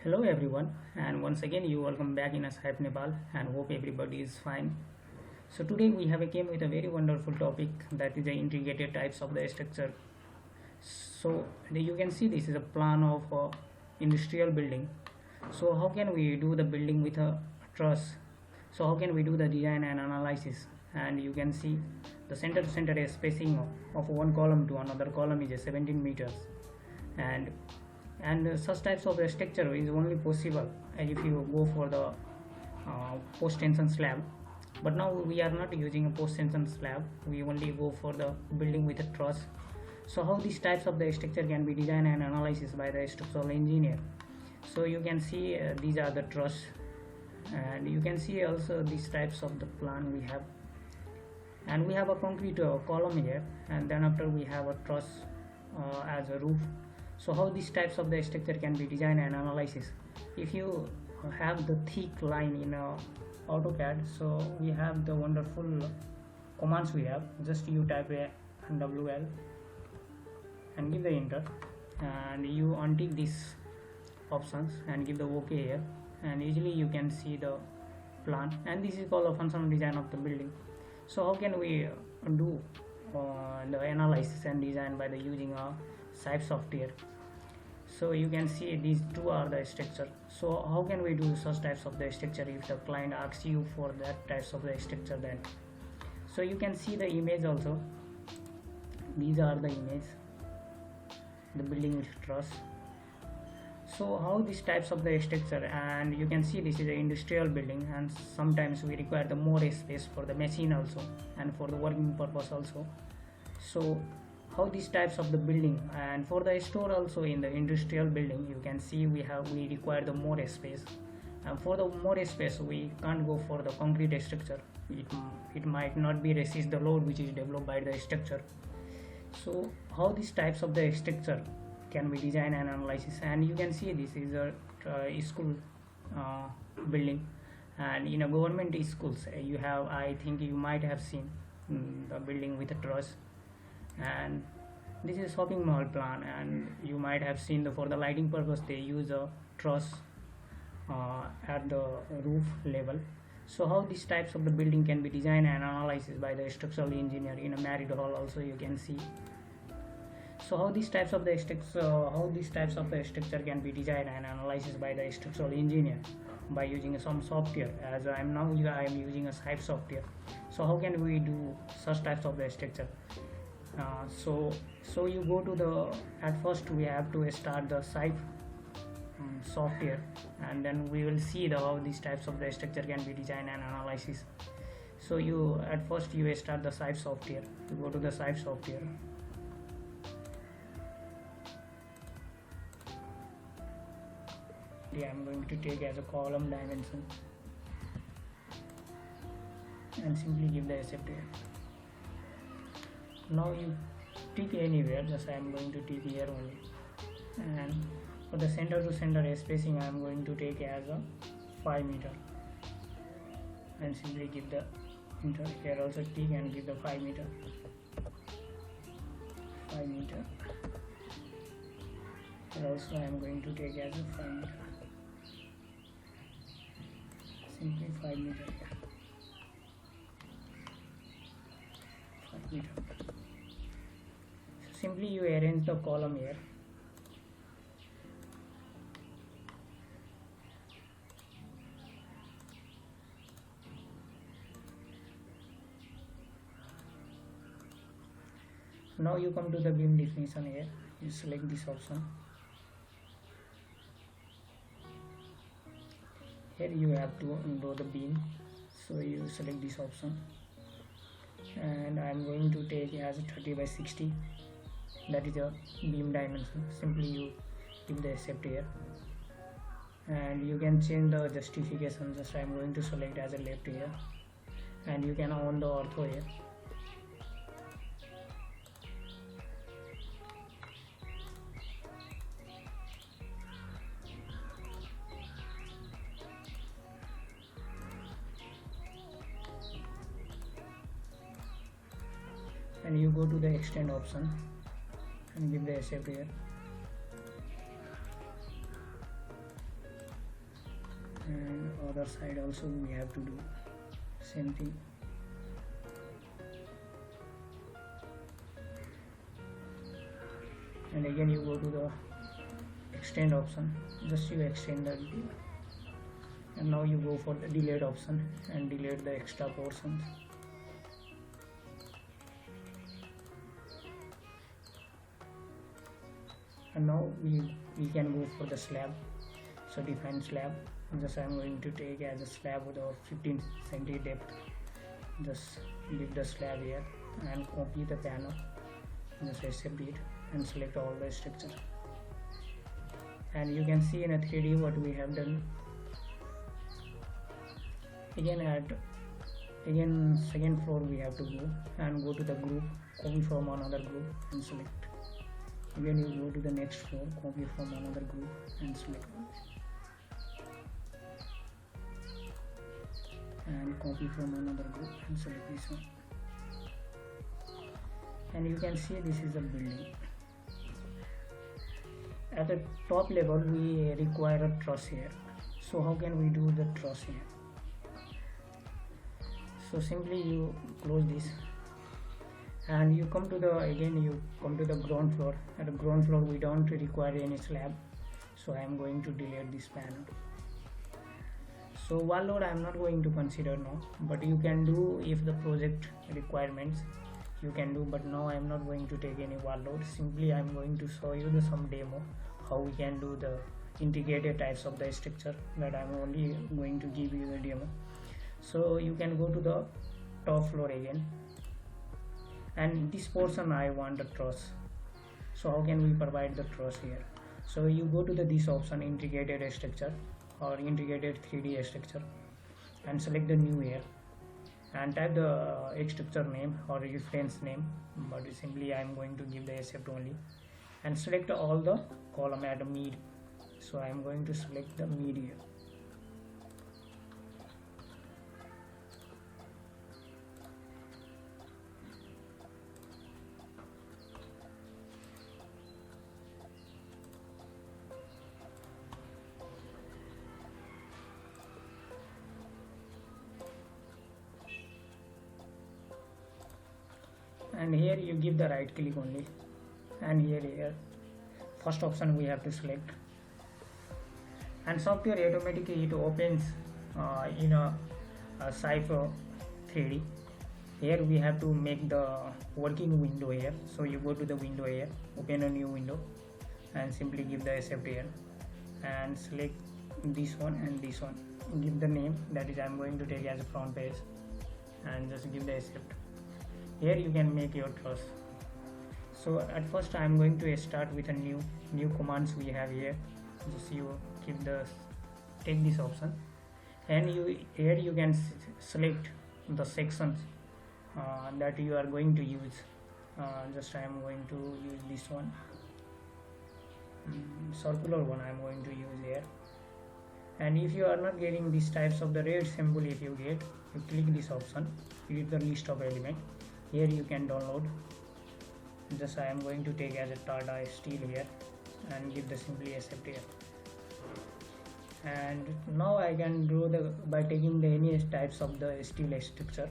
Hello everyone, and once again you welcome back in a Cype Nepal and hope everybody is fine. So today we have came with a very wonderful topic, that is the integrated types of the structure. So you can see this is a plan of industrial building. So how can we do the building with a truss? So how can we do the design and analysis? And you can see the center to center spacing of one column to another column is 17 meters, and such types of structure is only possible if you go for the post tension slab. But now we are not using a post tension slab, we only go for the building with a truss. So how these types of the structure can be designed and analysis by the structural engineer? So you can see these are the truss, and you can see also these types of the plan we have, and we have a concrete column here, and then after we have a truss as a roof. So how these types of the structure can be designed and analysis? If you have the thick line in AutoCAD, so we have the wonderful commands we have. Just you type a WL and give the enter, and you untick these options and give the OK here, and easily you can see the plan, and this is called a functional design of the building. So how can we do the analysis and design by the using a Cype software? So you can see these two are the structure. So how can we do such types of the structure if the client asks you for that types of the structure? Then so you can see the image also. These are the image, the building with truss. So how these types of the structure, and you can see this is an industrial building, and sometimes we require the more space for the machine also and for the working purpose also. So how these types of the building, and for the store also in the industrial building, you can see we require the more space, and for the more space we can't go for the concrete structure. It might not be resist the load which is developed by the structure. So how these types of the structure can be designed and analysis? And you can see this is a school building, and in a government schools you have, I think you might have seen the building with a truss. And this is shopping mall plan, and you might have seen for the lighting purpose they use a truss at the roof level. So how these types of the building can be designed and analyzed by the structural engineer in a married hall also you can see. So how these types of the structure can be designed and analyzed by the structural engineer by using some software, as I am using a Cype software. So how can we do such types of the structure? So you go to the, at first we have to start the Cype software, and then we will see how these types of the structure can be designed and analysis. So you at first you start the Cype software, you go to the Cype software. I'm going to take as a column dimension and simply give the accept here. Now you tick anywhere, just I am going to tick here only, and for the center to center spacing I am going to take as a 5 meter, and simply give the enter. Here also tick and give the 5 meter. Here also I am going to take as a 5 meter, simply 5 meter here. 5 meter. So simply you arrange the column here. Now you come to the beam definition here, you select this option. Here you have to draw the beam, so you select this option, and I am going to take as 30 by 60, that is a beam dimension. Simply you give the accept here, and you can change the justification. Just I am going to select as a left here, and you can on the ortho here. And you go to the extend option and give the accept here. other side also we have to do same thing. And again you go to the extend option, just you extend the, and now you go for the delete option and delete the extra portions. And now we can go for the slab. So define slab, just I am going to take as a slab with a 15 cm depth. Just leave the slab here and copy the panel, just accept it and select all the structure. And you can see in a 3D what we have done. Again second floor we have to go and go to the group, copy from another group and select. Again you go to the next floor, copy from another group and select, and copy from another group and select this one. And you can see this is a building. At the top level we require a truss here. So how can we do the truss here? So simply you close this and you come to the, again you come to the ground floor. At the ground floor we don't require any slab, so I am going to delete this panel. So wall load I am not going to consider now, but you can do if the project requirements you can do, but now I am not going to take any wall load. Simply I am going to show you the some demo how we can do the integrated types of the structure, that I am only going to give you the demo. So you can go to the top floor again, and this portion I want a truss. So how can we provide the truss here? So you go to the this option, integrated structure or integrated 3D structure, and select the new here and type the structure name or reference name, but simply I am going to give the accept only, and select all the column at the mid. So I am going to select the mid here. And here you give the right click only, and here first option we have to select, and software automatically it opens in a Cype 3D. Here we have to make the working window here. So you go to the window here, open a new window and simply give the accept here and select this one and this one, give the name, that is I am going to take as a front page, and just give the accept. Here you can make your truss. So at first I am going to start with a new commands we have here. Just you take this option, and here you can select the sections that you are going to use. Just I am going to use this one, circular one I am going to use here. And if you are not getting these types of the red symbol, if you get, you click this option, click the list of element. Here you can download. Just I am going to take as a Tata steel here and give the simply accept here. And now I can draw by taking the any types of the steel structure.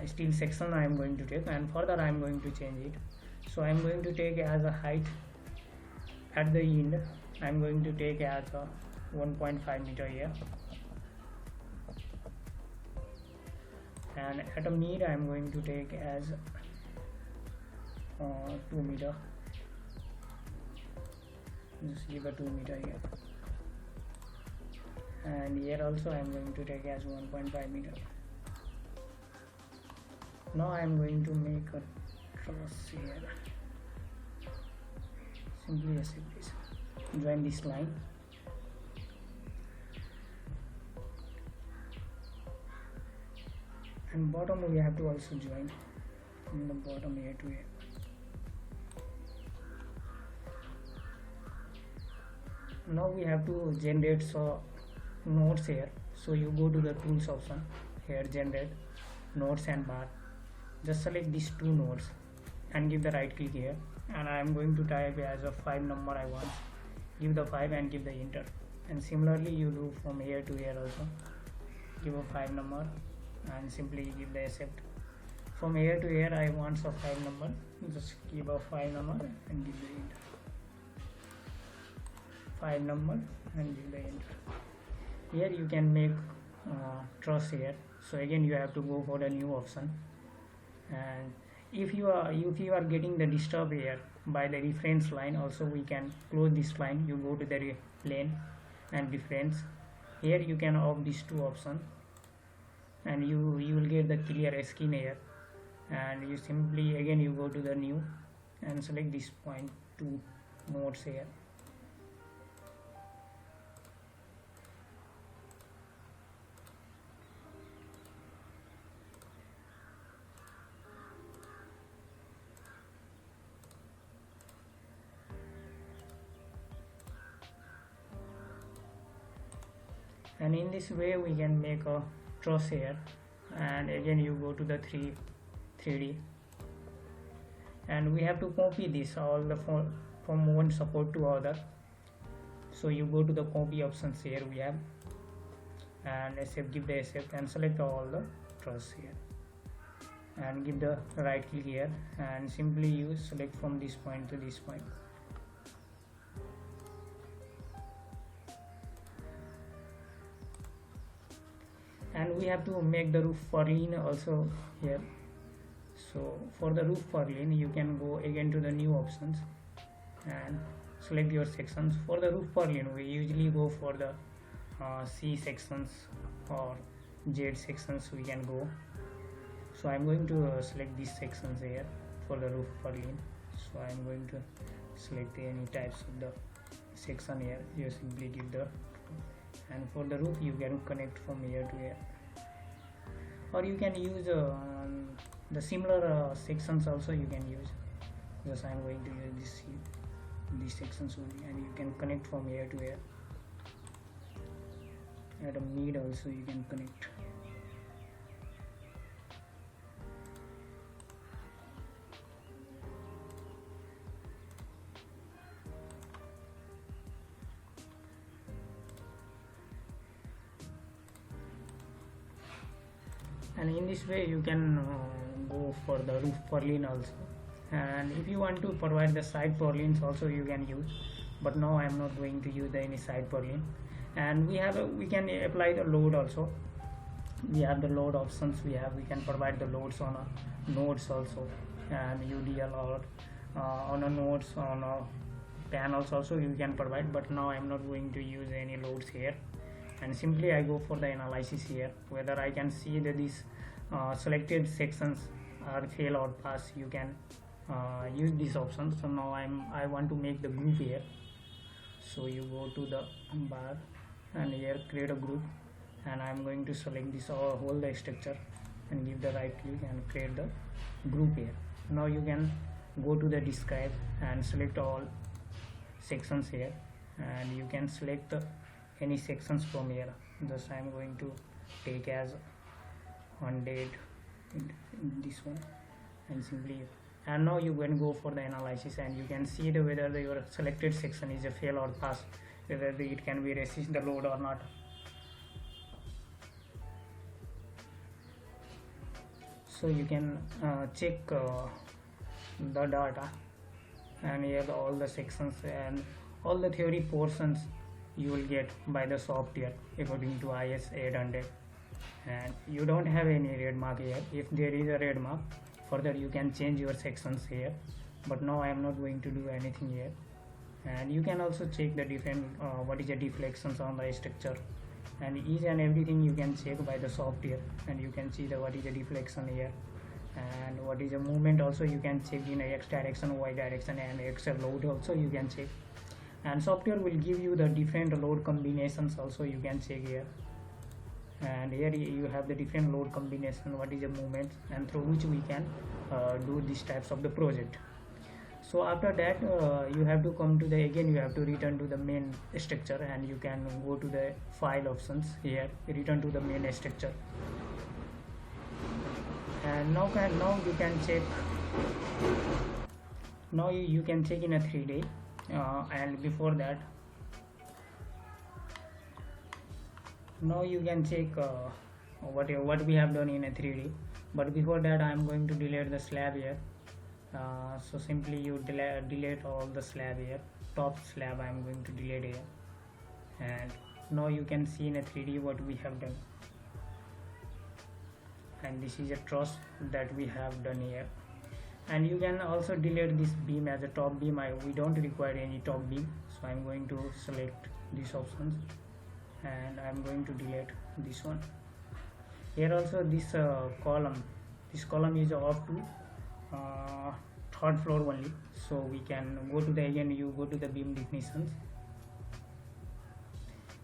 Steel section I am going to take, and further I am going to change it. So I am going to take as a height at the end, I am going to take as a 1.5 meter here, and at a mid I am going to take as 2 meter. Just give a 2 meter here, and here also I am going to take as 1.5 meter. Now I am going to make a truss here. Simply accept this, join this line, and bottom we have to also join from the bottom here to here. Now we have to generate nodes here. So you go to the tools option here, generate nodes and bar. Just select these two nodes and give the right click here, and I am going to type as a 5 number I want. Give the 5 and give the enter. And similarly you do from here to here also. Give a file number and simply give the accept. From here to here I want a file number, just give a file number and give the enter. File number and give the enter. Here you can make truss here. So again you have to go for the new option, and if you are getting the disturb here by the reference line, also we can close this line. You go to the plane and reference. Here you can off these two options and you will get the clear skin here, and you simply again you go to the new and select this point 2 nodes here. And in this way we can make a truss here, and again you go to the 3D and we have to copy this all the from one support to other. So you go to the copy options here we have, and accept, give the accept and select all the truss here and give the right click here and simply use select from this point to this point. And we have to make the roof purlin also here. So for the roof purlin you can go again to the new options and select your sections. For the roof purlin we usually go for the C sections or Z sections we can go. So I'm going to select these sections here for the roof purlin. So I'm going to select any types of the section here. You simply give the, and for the roof you can connect from here to here, or you can use the similar sections also you can use. Because I'm going to use these sections only, and you can connect from here to here. At a mid also you can connect. And in this way you can go for the roof purlin also. And if you want to provide the side purlins also you can use, but now I am not going to use any side purlin. And we can apply the load also. We have the load options. We can provide the loads on a nodes also, and UDL or on a nodes on a panels also you can provide, but now I am not going to use any loads here. And simply I go for the analysis here, whether I can see that these selected sections are fail or pass. You can use these options. So now I want to make the group here. So you go to the bar and here create a group, and I'm going to select this whole the structure and give the right click and create the group here. Now you can go to the describe and select all sections here, and you can select any sections from here. Thus I am going to take as 100 in this one, and simply, and now you can go for the analysis and you can see whether your selected section is a fail or pass, whether it can be resist the load or not. So you can check the data, and here all the sections and all the theory portions you will get by the software according to IS 800. And you don't have any red mark here. If there is a red mark, further you can change your sections here, but now I am not going to do anything here. And you can also check the different what is the deflections on the structure, and each and everything you can check by the software, and you can see what is the deflection here and what is the movement also you can check in X direction, Y direction, and X load also you can check. And software will give you the different load combinations also you can check here. And here you have the different load combination, what is the movement, and through which we can do these types of the project. So after that you have to come to the, again you have to return to the main structure, and you can go to the file options here, return to the main structure. And now you can check, now you can check in a 3D. And before that Now you can check what we have done in a 3D, but before that I am going to delete the slab here. So simply you delete all the slab here. Top slab I am going to delete here, and now you can see in a 3D what we have done. And this is a truss that we have done here. And you can also delete this beam as a top beam. We don't require any top beam, so I'm going to select these options and I'm going to delete this one. Here also this column is off to third floor only, so we can go to the, again you go to the beam definitions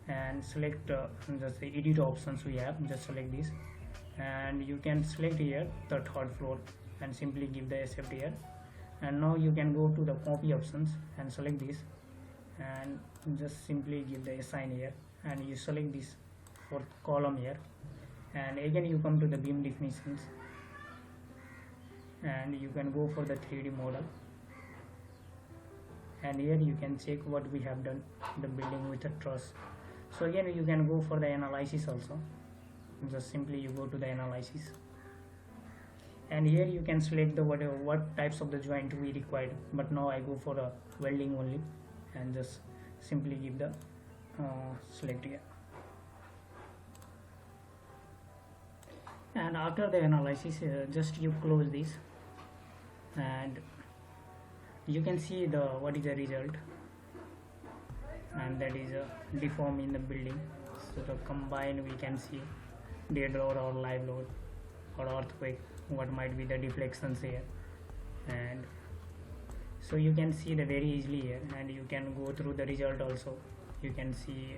and select just the edit options we have. Just select this and you can select here the third floor and simply give the accept here. And now you can go to the copy options and select this and just simply give the assign here, and you select this fourth column here, and again you come to the beam definitions and you can go for the 3D model, and here you can check what we have done, the building with a truss. So again you can go for the analysis also. Just simply you go to the analysis and here you can select the what types of the joint we required, but now I go for a welding only and just simply give the select here. And after the analysis just you close this and you can see the what is the result, and that is a deform in the building. So the combined we can see dead load or live load or earthquake, what might be the deflections here, and so you can see the very easily here, and you can go through the result also. You can see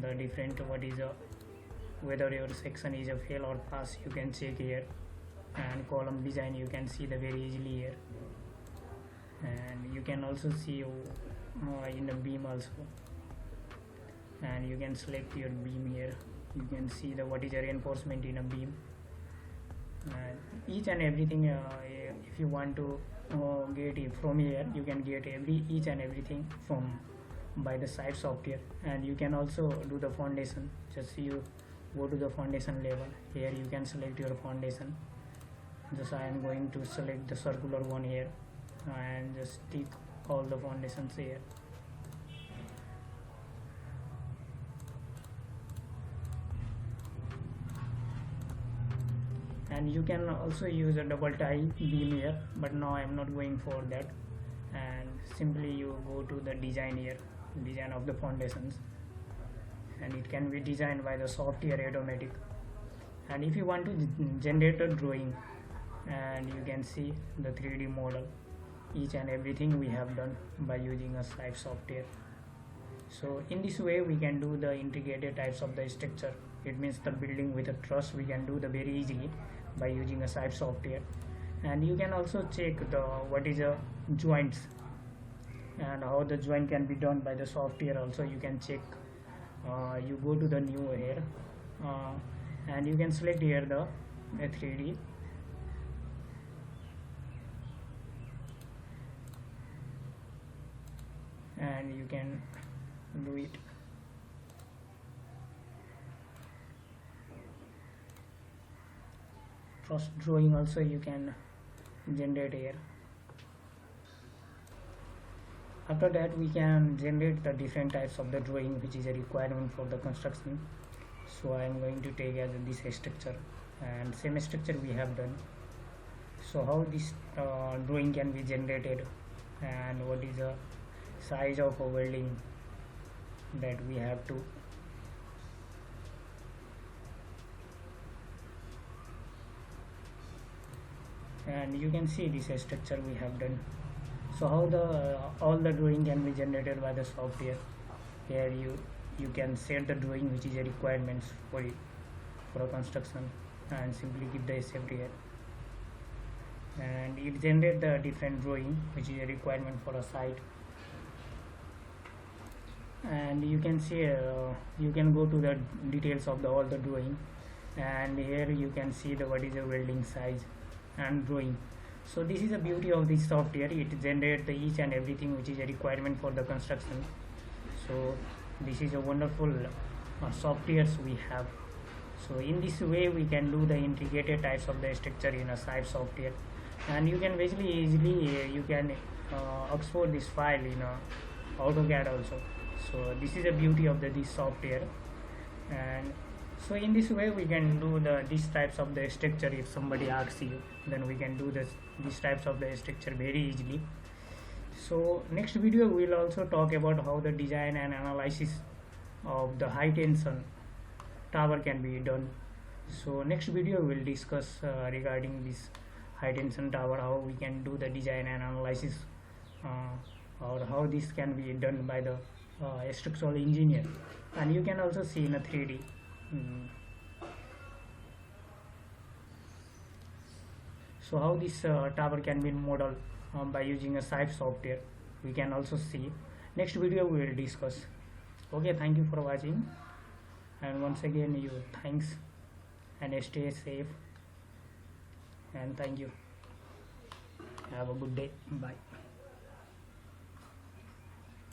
the different what is a whether your section is a fail or pass, you can check here. And column design you can see the very easily here, and you can also see in the beam also, and you can select your beam here. You can see the what is a reinforcement in a beam, and each and everything if you want to get it from here, you can get each and everything from by the Cype software. And you can also do the foundation. Just you go to the foundation level, here you can select your foundation. Just I am going to select the circular one here and just stick all the foundations here. And you can also use a double tie beam here, but now I am not going for that. And simply you go to the design here, design of the foundations, and it can be designed by the software automatic. And if you want to generate a drawing, and you can see the 3D model, each and everything we have done by using a Cype software. So in this way we can do the integrated types of the structure. It means the building with a truss we can do the very easily by using a Cype software. And you can also check the what is a joints and how the joint can be done by the software also. You can check. You go to the new here and you can select here the 3D, and you can do it. Truss drawing also you can generate here. After that we can generate the different types of the drawing which is a requirement for the construction. So I am going to take as this structure, and same structure we have done. So how this drawing can be generated, and what is the size of a welding that we have to. And you can see this structure we have done. So how the all the drawing can be generated by the software. Here you can set the drawing which is a requirements for it for a construction, and simply give the accept here, and it generates the different drawing which is a requirement for a site. And you can see you can go to the details of all the drawing, and here you can see the what is the welding size and drawing. So this is the beauty of this software. It generates the each and everything which is a requirement for the construction. So this is a wonderful softwares we have. So in this way we can do the integrated types of the structure in a Cype software, and you can basically easily you can export this file in AutoCAD also. So this is the beauty of this software. And so in this way we can do these types of the structure. If somebody asks you, then we can do these types of the structure very easily. So next video we will also talk about how the design and analysis of the high tension tower can be done. So next video we will discuss regarding this high tension tower, how we can do the design and analysis, or how this can be done by the structural engineer, and you can also see in a 3D. So how this tower can be modeled by using a Cype software, we can also see. Next video we will discuss. Okay, thank you for watching, and once again you thanks, and stay safe, and thank you. Have a good day. Bye.